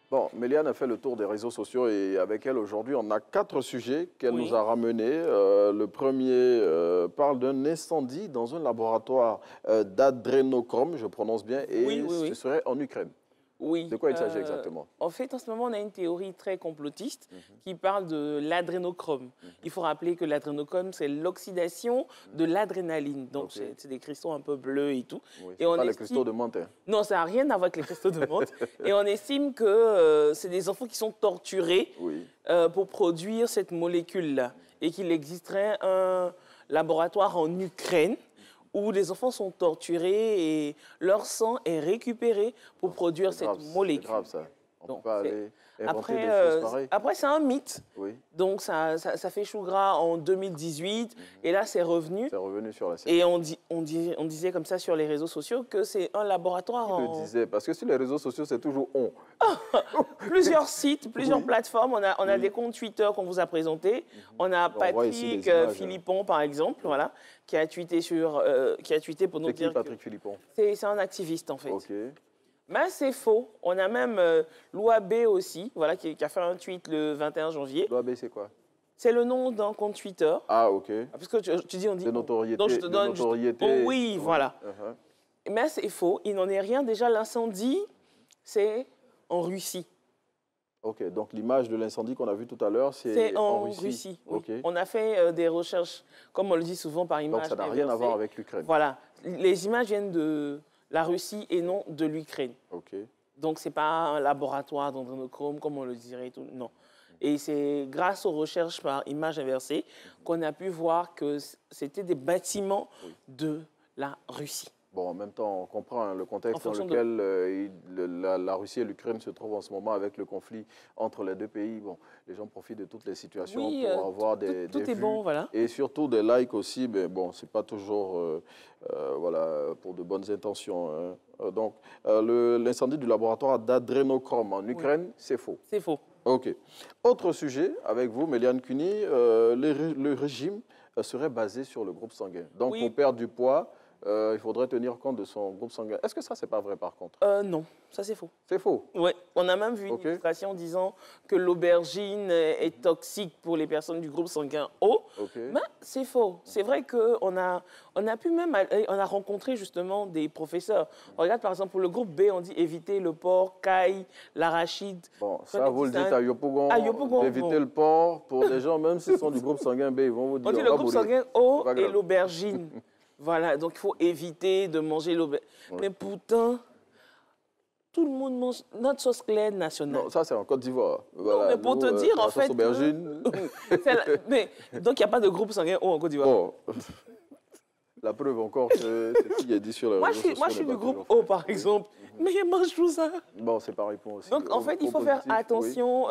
Bon, Méliane a fait le tour des réseaux sociaux et avec elle, aujourd'hui, on a 4 sujets qu'elle nous a ramenés. Le premier parle d'un incendie dans un laboratoire d'adrénochrome, je prononce bien, et ce serait en Ukraine. Oui. De quoi il s'agit exactement? En fait, en ce moment, on a une théorie très complotiste qui parle de l'adrénochrome. Il faut rappeler que l'adrénochrome, c'est l'oxydation de l'adrénaline. Donc, c'est des cristaux un peu bleus et tout. Oui, et on pas les cristaux de menthe. Hein. Non, ça n'a rien à voir avec les cristaux de menthe. Et on estime que c'est des enfants qui sont torturés pour produire cette molécule-là. Et qu'il existerait un laboratoire en Ukraine où les enfants sont torturés et leur sang est récupéré pour produire cette molécule. C'est grave, ça. On peut pas aller inventer après, des choses pareilles. Après, c'est un mythe. Oui. Donc, ça fait chou gras en 2018. Et là, c'est revenu. C'est revenu sur la scène. Et on disait comme ça sur les réseaux sociaux que c'est un laboratoire Qui le disait? Parce que sur les réseaux sociaux, c'est toujours on. Plusieurs sites, plusieurs plateformes. On a des comptes Twitter qu'on vous a présentés. On a Patrick Philippon, par exemple, voilà, qui a tweeté pour nous dire. C'est qui Patrick Philippon? C'est un activiste, en fait. OK. Mais c'est faux. On a même l'OAB aussi, voilà, qui a fait un tweet le 21 janvier. L'OAB, c'est quoi? C'est le nom d'un compte Twitter. Ah, OK. Parce que tu dis, on dit... De notoriété. Donc, je te donne oui, voilà. Mais c'est faux. Il n'en est rien. Déjà, l'incendie, c'est en Russie. OK. Donc, l'image de l'incendie qu'on a vu tout à l'heure, c'est en Russie. Oui. Okay. On a fait des recherches, comme on le dit souvent, par image. Donc, ça n'a rien à voir avec l'Ukraine. Voilà. Les images viennent de la Russie et non de l'Ukraine. OK. Donc, ce n'est pas un laboratoire d'adrénochrome, comme on le dirait. Tout. Non. Et c'est grâce aux recherches par image inversée qu'on a pu voir que c'était des bâtiments de la Russie. Bon, en même temps, on comprend le contexte dans lequel la Russie et l'Ukraine se trouvent en ce moment avec le conflit entre les deux pays. Bon, les gens profitent de toutes les situations pour avoir des tout vues est bon, voilà. Et surtout des likes aussi. Mais bon, c'est pas toujours voilà, pour de bonnes intentions. Hein. Donc, l'incendie du laboratoire d'adrénochrome en Ukraine, c'est faux. C'est faux. OK. Autre sujet avec vous, Méliane Cuny, le régime serait basé sur le groupe sanguin. Donc, pour perdre du poids, il faudrait tenir compte de son groupe sanguin. Est-ce que ça, c'est pas vrai par contre? Non, ça c'est faux. C'est faux? Oui, on a même vu une illustration disant que l'aubergine est toxique pour les personnes du groupe sanguin O. Mais c'est faux. C'est vrai qu'on a pu même, on a rencontré justement des professeurs. On regarde par exemple pour le groupe B, on dit éviter le porc, caille, l'arachide. Bon, ça vous le dites à Yopougon, d'éviter le porc pour des gens, même s'ils sont du groupe sanguin B, ils vont vous dire. On dit le groupe sanguin O et l'aubergine. Voilà, donc il faut éviter de manger l'aubergine. Mais pourtant, tout le monde mange notre sauce claire nationale. Non, ça c'est en Côte d'Ivoire. Voilà, non, mais pour te dire, en fait... aubergine. Mais, donc il n'y a pas de groupe sanguin O en Côte d'Ivoire. Bon. La preuve encore que c'est ce qui est dit sur les réseaux sociaux. Moi, je suis du groupe O, par exemple. Mais je mange tout ça. Bon, c'est pareil pour moi aussi. Donc, en fait, il faut faire attention...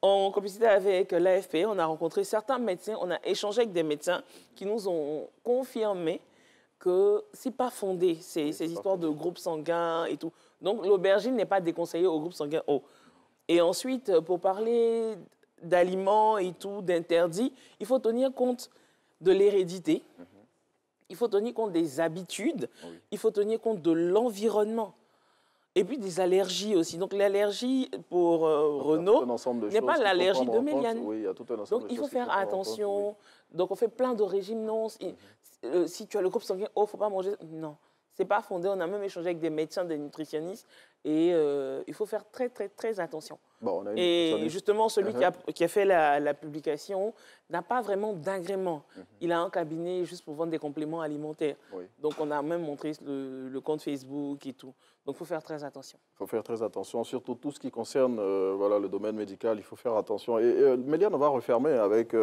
En complicité avec l'AFP, on a rencontré certains médecins, on a échangé avec des médecins qui nous ont confirmé que ce n'est pas fondé, ces histoires de groupe sanguin et tout. Donc, l'aubergine n'est pas déconseillée au groupe sanguin O. Et ensuite, pour parler d'aliments et tout, d'interdits, il faut tenir compte de l'hérédité, il faut tenir compte des habitudes, il faut tenir compte de l'environnement. Et puis des allergies aussi. Donc l'allergie pour Renaud n'est pas l'allergie de Méliane. Oui, il y a tout un ensemble donc il faut faire attention. Donc on fait plein de régimes. Non, si tu as le groupe sanguin O, il ne faut pas manger. Non, ce n'est pas fondé. On a même échangé avec des médecins, des nutritionnistes. Et il faut faire très, très, très attention. Bon, et justement, celui qui a fait la publication n'a pas vraiment d'agrément. Il a un cabinet juste pour vendre des compléments alimentaires. Donc, on a même montré le compte Facebook et tout. Donc, il faut faire très attention. Il faut faire très attention, surtout tout ce qui concerne voilà, le domaine médical, il faut faire attention. Et Méliane, on va refermer avec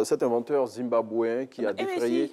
cet inventeur zimbabwéen qui a défrayé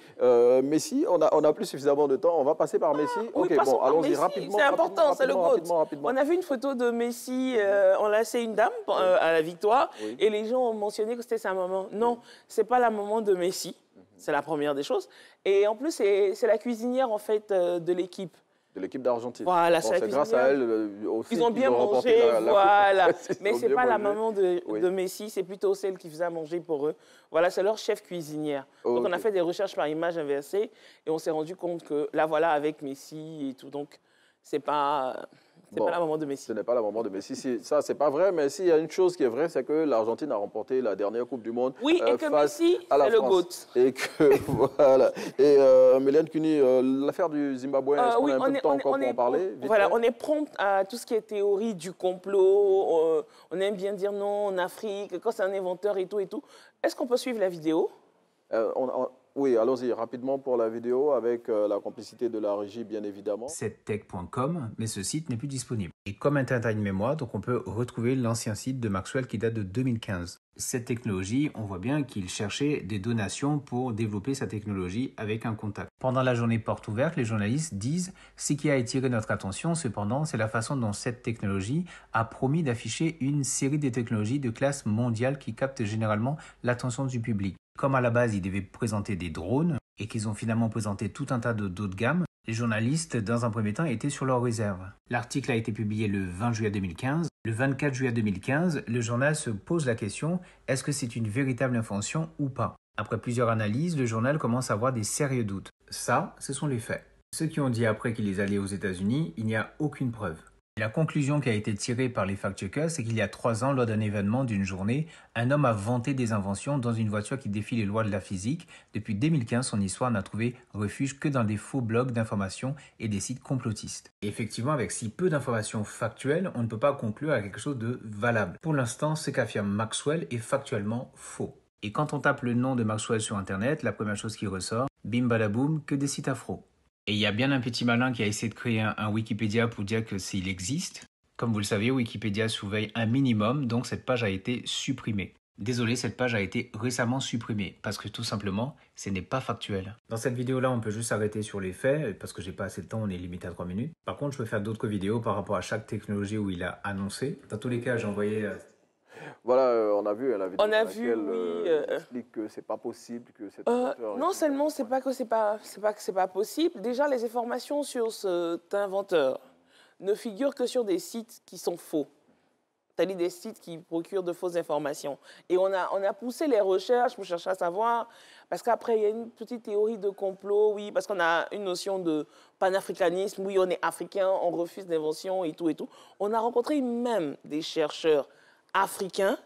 Messi. On n'a plus suffisamment de temps, on va passer par Messi. Ok, bon, allons-y rapidement. C'est important, c'est le GOAT. On a vu une photo de Messi, on l'a laissé une dame à la victoire, et les gens ont mentionné que c'était sa maman. Non, ce n'est pas la maman de Messi, c'est la première des choses. Et en plus, c'est la cuisinière en fait, de l'équipe. De l'équipe d'Argentine. Voilà, bon, c'est grâce à elle aussi. Ils ont bien mangé, voilà. Mais ce n'est pas la maman de Messi, c'est plutôt celle qui faisait à manger pour eux. Voilà, c'est leur chef cuisinière. Donc on a fait des recherches par image inversée et on s'est rendu compte que là, voilà, avec Messi et tout, donc c'est pas... C'est pas la maman de Messi. Ce n'est pas la maman de Messi. Ça, c'est pas vrai. Mais s'il y a une chose qui est vraie, c'est que l'Argentine a remporté la dernière Coupe du Monde. Oui, et que Messi, c'est le GOAT. Et que, voilà. Et Mélène Cuny, l'affaire du Zimbabwe, est-ce qu'on a un peu de temps encore pour en parler? Voilà, on est prompt à tout ce qui est théorie du complot. On aime bien dire non en Afrique, quand c'est un inventeur et tout et tout. Est-ce qu'on peut suivre la vidéo? Oui, allons-y rapidement pour la vidéo avec la complicité de la régie, bien évidemment. Settech.com, mais ce site n'est plus disponible. Et comme Internet a une mémoire, donc on peut retrouver l'ancien site de Maxwell qui date de 2015. Cette technologie, on voit bien qu'il cherchait des donations pour développer sa technologie avec un contact. Pendant la journée porte ouverte, les journalistes disent « Ce qui a attiré notre attention, cependant, c'est la façon dont cette technologie a promis d'afficher une série de technologies de classe mondiale qui captent généralement l'attention du public. » Comme à la base, ils devaient présenter des drones et qu'ils ont finalement présenté tout un tas d'autres gammes, les journalistes, dans un premier temps, étaient sur leur réserve. L'article a été publié le 20 juillet 2015. Le 24 juillet 2015, le journal se pose la question « Est-ce que c'est une véritable invention ou pas ?» Après plusieurs analyses, le journal commence à avoir des sérieux doutes. Ça, ce sont les faits. Ceux qui ont dit après qu'il est allé aux États-Unis, il n'y a aucune preuve. Et la conclusion qui a été tirée par les fact-checkers, c'est qu'il y a 3 ans, lors d'un événement d'une journée, un homme a vanté des inventions dans une voiture qui défie les lois de la physique. Depuis 2015, son histoire n'a trouvé refuge que dans des faux blogs d'informations et des sites complotistes. Et effectivement, avec si peu d'informations factuelles, on ne peut pas conclure à quelque chose de valable. Pour l'instant, ce qu'affirme Maxwell est factuellement faux. Et quand on tape le nom de Maxwell sur Internet, la première chose qui ressort, bim badaboum, que des sites afro. Et il y a bien un petit malin qui a essayé de créer un Wikipédia pour dire que s'il existe. Comme vous le savez, Wikipédia surveille un minimum, donc cette page a été supprimée. Désolé, cette page a été récemment supprimée, parce que tout simplement, ce n'est pas factuel. Dans cette vidéo-là, on peut juste s'arrêter sur les faits, parce que j'ai pas assez de temps, on est limité à 3 minutes. Par contre, je peux faire d'autres vidéos par rapport à chaque technologie où il a annoncé. Dans tous les cas, j'ai envoyé... Voilà, on a vu la vidéo on a vu, oui, il explique que c'est pas possible, que c'est non seulement c'est pas que c'est pas possible. Déjà, les informations sur cet inventeur ne figurent que sur des sites qui sont faux. C'est-à-dire des sites qui procurent de fausses informations. Et on a poussé les recherches pour chercher à savoir, parce qu'après, il y a une petite théorie de complot, oui, parce qu'on a une notion de panafricanisme, oui, on est africain, on refuse d'invention et tout et tout. On a rencontré même des chercheurs africains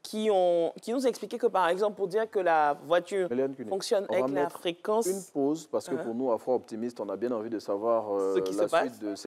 qui nous expliquaient que, par exemple, pour dire que la voiture fonctionne avec la fréquence... Une pause, parce que pour nous, Afro-Optimistes, on a bien envie de savoir ce qui se passe. Suite de